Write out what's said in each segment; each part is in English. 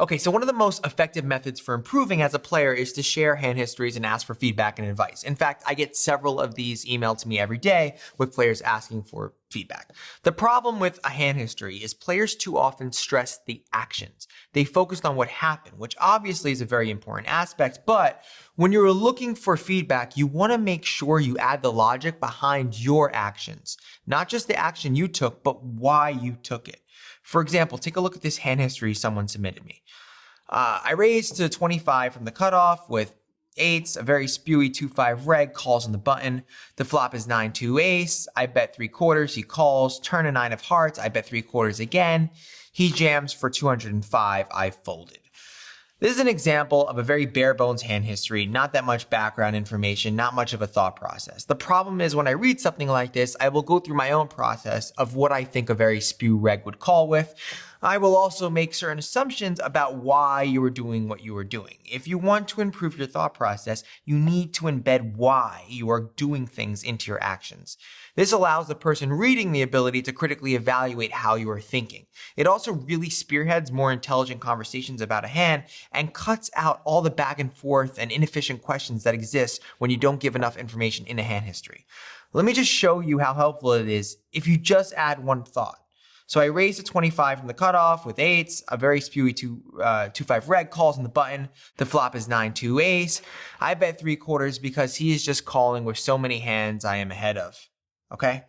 Okay, so one of the most effective methods for improving as a player is to share hand histories and ask for feedback and advice. In fact, I get several of these emailed to me every day with players asking for feedback. The problem with a hand history is players too often stress the actions. They focused on what happened, which obviously is a very important aspect, but when you're looking for feedback, you want to make sure you add the logic behind your actions. Not just the action you took, but why you took it. For example, take a look at this hand history someone submitted me. I raised to 25 from the cutoff with eights, a very spewy 2-5 reg, calls on the button. The flop is 9-2 ace. I bet 3/4. He calls. Turn a 9 of hearts. I bet 3/4 again. He jams for 205. I folded. This is an example of a very bare bones hand history, not that much background information, not much of a thought process. The problem is when I read something like this, I will go through my own process of what I think a very spew reg would call with. I will also make certain assumptions about why you were doing what you were doing. If you want to improve your thought process, you need to embed why you are doing things into your actions. This allows the person reading the ability to critically evaluate how you are thinking. It also really spearheads more intelligent conversations about a hand and cuts out all the back and forth and inefficient questions that exist when you don't give enough information in a hand history. Let me just show you how helpful it is if you just add one thought. So I raised to 25 from the cutoff with eights, a very spewy 2-5 reg, calls on the button. The flop is 9-2 ace. I bet 3/4 because he is just calling with so many hands I am ahead of. Okay?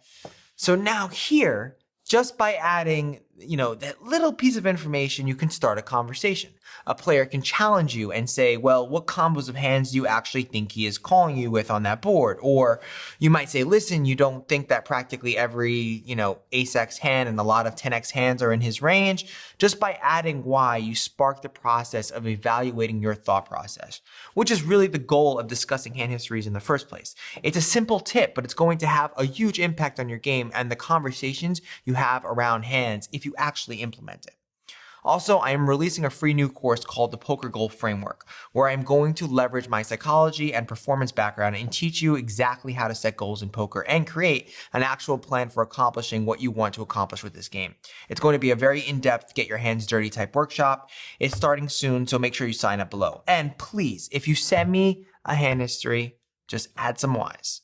So now here, just by adding, that little piece of information, you can start a conversation. A player can challenge you and say, well, what combos of hands do you actually think he is calling you with on that board? Or you might say, listen, you don't think that practically every, ace-x hand and a lot of 10x hands are in his range? Just by adding why, you spark the process of evaluating your thought process, which is really the goal of discussing hand histories in the first place. It's a simple tip, but it's going to have a huge impact on your game and the conversations you have around hands if you actually implement it. Also, I am releasing a free new course called the Poker Goal Framework, where I'm going to leverage my psychology and performance background and teach you exactly how to set goals in poker and create an actual plan for accomplishing what you want to accomplish with this game. It's going to be a very in-depth, get your hands dirty type workshop. It's starting soon, so make sure you sign up below. And please, if you send me a hand history, just add some whys.